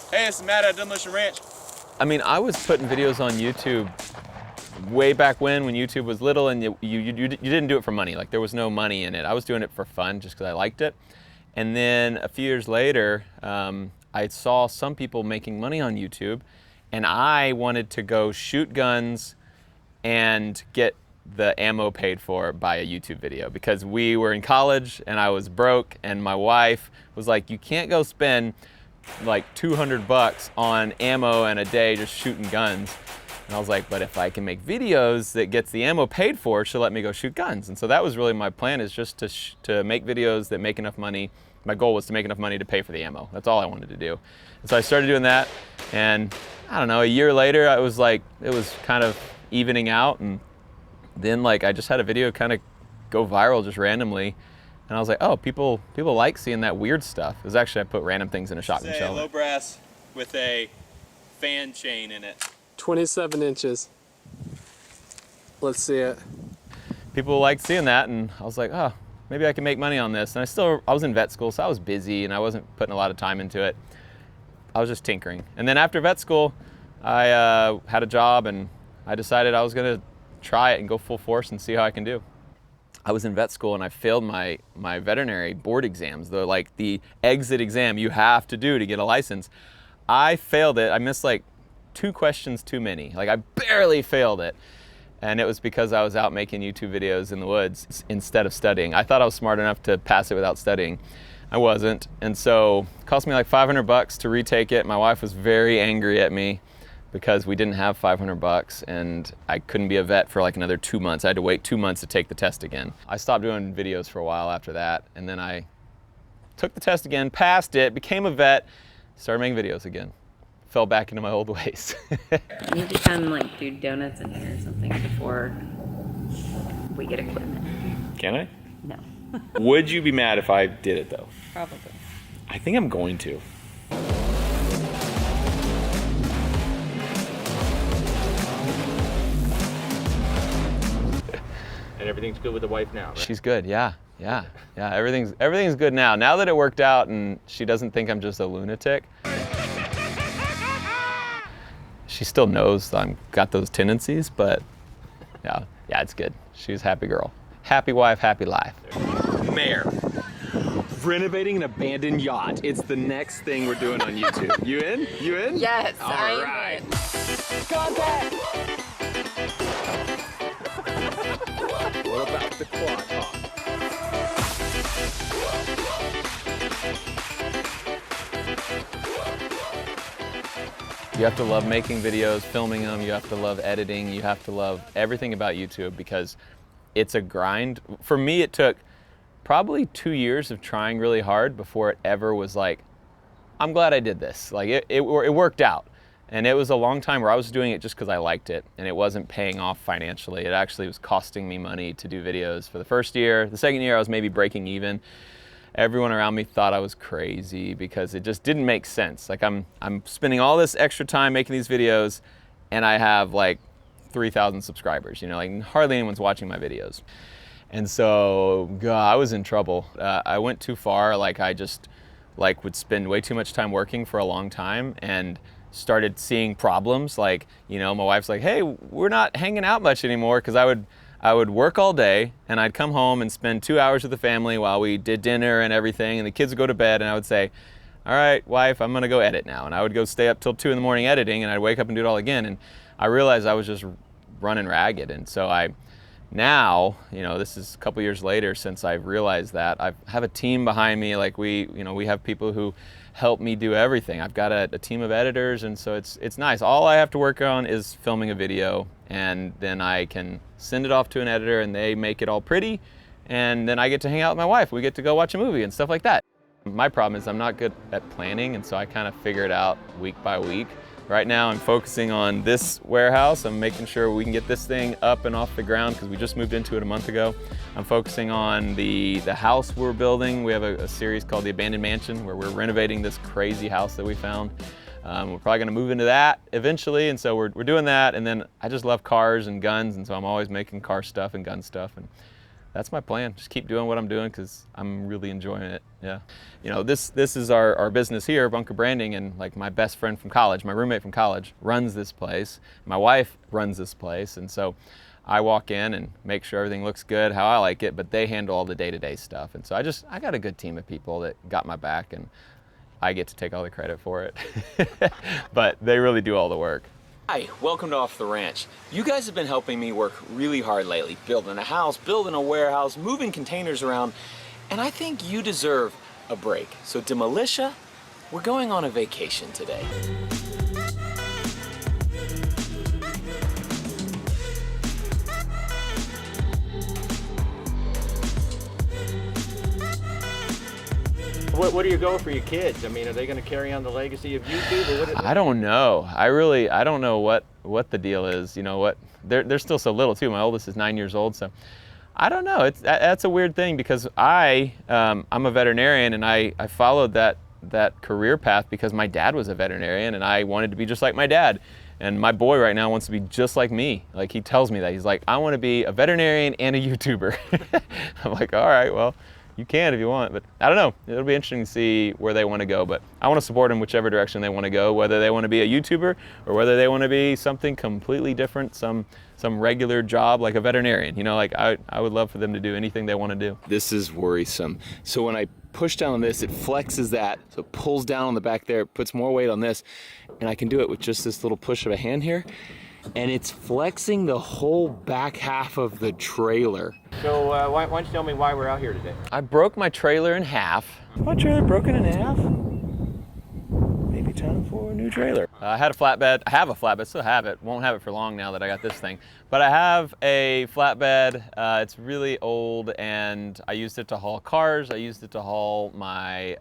Hey, this is Matt at Demolition Ranch. I mean, I was putting videos on YouTube way back when YouTube was little, and you didn't do it for money. Like, there was no money in it. I was doing it for fun just because I liked it. And then a few years later, I saw some people making money on YouTube, and I wanted to go shoot guns and get the ammo paid for by a YouTube video, because we were in college and I was broke, and my wife was like, you can't go spend like 200 bucks on ammo and a day just shooting guns. And I was like, but if I can make videos that gets the ammo paid for, she'll let me go shoot guns. And so that was really my plan, is just to make videos that make enough money. My goal was to make enough money to pay for the ammo. That's all I wanted to do. And so I started doing that, and I don't know, a year later, I was like, it was kind of evening out, and then like I just had a video kind of go viral just randomly, and I was like, oh, people like seeing that weird stuff. It was actually, I put random things in a shotgun shell. Low brass with a fan chain in it. 27 inches. Let's see it. People liked seeing that, and I was like, oh, maybe I can make money on this. And I was in vet school, so I was busy and I wasn't putting a lot of time into it. I was just tinkering. And then after vet school, I had a job, and I decided I was gonna try it and go full force and see how I can do. I was in vet school and I failed my veterinary board exams, the exit exam you have to do to get a license. I failed it. I missed like 2 questions too many. Like, I barely failed it. And it was because I was out making YouTube videos in the woods instead of studying. I thought I was smart enough to pass it without studying. I wasn't. And so it cost me like 500 bucks to retake it. My wife was very angry at me because we didn't have 500 bucks, and I couldn't be a vet for like another 2 months. I had to wait 2 months to take the test again. I stopped doing videos for a while after that, and then I took the test again, passed it, became a vet, started making videos again. Fell back into my old ways. You need to come like do donuts in here or something before we get equipment. Can I? No. Would you be mad if I did it though? Probably. I think I'm going to. And everything's good with the wife now, right? She's good, yeah. Everything's good now. Now that it worked out and she doesn't think I'm just a lunatic. She still knows I've got those tendencies, but yeah, it's good. She's a happy girl. Happy wife, happy life. Mayor, renovating an abandoned yacht. It's the next thing we're doing on YouTube. You in? You in? Yes, All right. Contact! What about the quad hop? You have to love making videos, filming them, you have to love editing, you have to love everything about YouTube, because it's a grind. For me, it took probably 2 years of trying really hard before it ever was like, I'm glad I did this. Like, it worked out. And it was a long time where I was doing it just because I liked it, and it wasn't paying off financially. It actually was costing me money to do videos for the first year. The second year, I was maybe breaking even. Everyone around me thought I was crazy because it just didn't make sense. Like, I'm spending all this extra time making these videos, and I have like 3,000 subscribers, you know, like hardly anyone's watching my videos. And so, God, I was in trouble. I went too far. Like, I just like would spend way too much time working for a long time, and started seeing problems. Like, you know, my wife's like, hey, we're not hanging out much anymore, because I would work all day, and I'd come home and spend 2 hours with the family while we did dinner and everything, and the kids would go to bed, and I would say, all right, wife, I'm gonna go edit now. And I would go stay up till 2 in the morning editing, and I'd wake up and do it all again. And I realized I was just running ragged. And so now, you know, this is a couple years later since I've realized that, I have a team behind me. Like, we have people who help me do everything. I've got a team of editors, and so it's nice. All I have to work on is filming a video, and then I can send it off to an editor, and they make it all pretty, and then I get to hang out with my wife. We get to go watch a movie and stuff like that. My problem is I'm not good at planning, and so I kind of figure it out week by week. Right now, I'm focusing on this warehouse. I'm making sure we can get this thing up and off the ground, because we just moved into it a month ago. I'm focusing on the house we're building. We have a series called The Abandoned Mansion, where we're renovating this crazy house that we found. We're probably gonna move into that eventually, and so we're doing that. And then I just love cars and guns, and so I'm always making car stuff and gun stuff. And that's my plan. Just keep doing what I'm doing because I'm really enjoying it. Yeah. You know, this is our business here, Bunker Branding, and like my best friend from college, my roommate from college, runs this place. My wife runs this place, and so I walk in and make sure everything looks good, how I like it, but they handle all the day-to-day stuff. And so I got a good team of people that got my back, and I get to take all the credit for it. But they really do all the work. Hi, welcome to Off the Ranch. You guys have been helping me work really hard lately, building a house, building a warehouse, moving containers around, and I think you deserve a break. So Demolition, we're going on a vacation today. What are your goals for your kids? I mean, are they going to carry on the legacy of YouTube? Or what? I don't know. I don't know what the deal is. You know what? They're still so little too. My oldest is 9 years old, so I don't know. That's a weird thing because I'm a veterinarian and I followed that career path because my dad was a veterinarian and I wanted to be just like my dad. And my boy right now wants to be just like me. Like he tells me that. He's like, I want to be a veterinarian and a YouTuber. I'm like, all right, well, you can if you want, but I don't know. It'll be interesting to see where they want to go, but I want to support them whichever direction they want to go, whether they want to be a YouTuber or whether they want to be something completely different, some regular job like a veterinarian. You know, like I would love for them to do anything they want to do. This is worrisome. So when I push down on this, it flexes that, so it pulls down on the back there, it puts more weight on this, and I can do it with just this little push of a hand here, and it's flexing the whole back half of the trailer. So why don't you tell me why we're out here today? I broke my trailer in half. My trailer broken in half? Maybe time for a new trailer. I had a flatbed. I have a flatbed, still have it. Won't have it for long now that I got this thing. But I have a flatbed. It's really old, and I used it to haul cars. I used it to haul my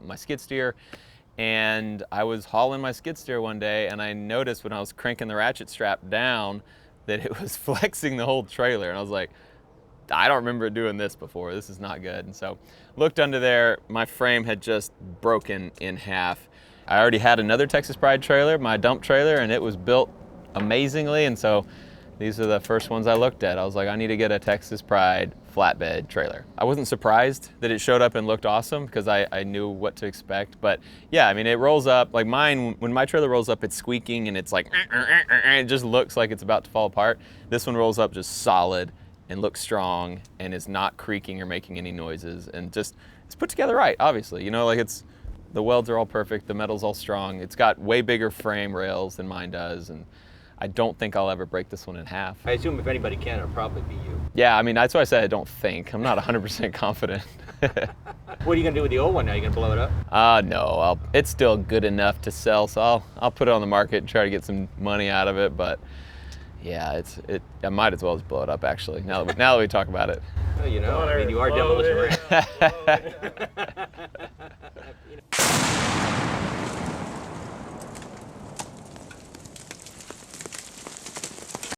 my skid steer. And I was hauling my skid steer one day, and I noticed when I was cranking the ratchet strap down that it was flexing the whole trailer. And I was like, I don't remember doing this before. This is not good. And so looked under there. My frame had just broken in half. I already had another Texas Pride trailer, my dump trailer, and it was built amazingly. And so these are the first ones I looked at. I was like, I need to get a Texas Pride flatbed trailer. I wasn't surprised that it showed up and looked awesome because I knew what to expect. But yeah, I mean, it rolls up like mine. When my trailer rolls up, it's squeaking and it's like, it just looks like it's about to fall apart. This one rolls up just solid and looks strong and is not creaking or making any noises, and just it's put together right, obviously. You know, like the welds are all perfect, the metal's all strong. It's got way bigger frame rails than mine does, and I don't think I'll ever break this one in half. I assume if anybody can, it'll probably be you. Yeah, I mean, that's why I said I don't think. I'm not 100% confident. What are you going to do with the old one now? You going to blow it up? No, it's still good enough to sell, so I'll put it on the market and try to get some money out of it, but yeah, I might as well just blow it up, actually, now that we talk about it. Well, you know, I mean, you are Demolition Ranch.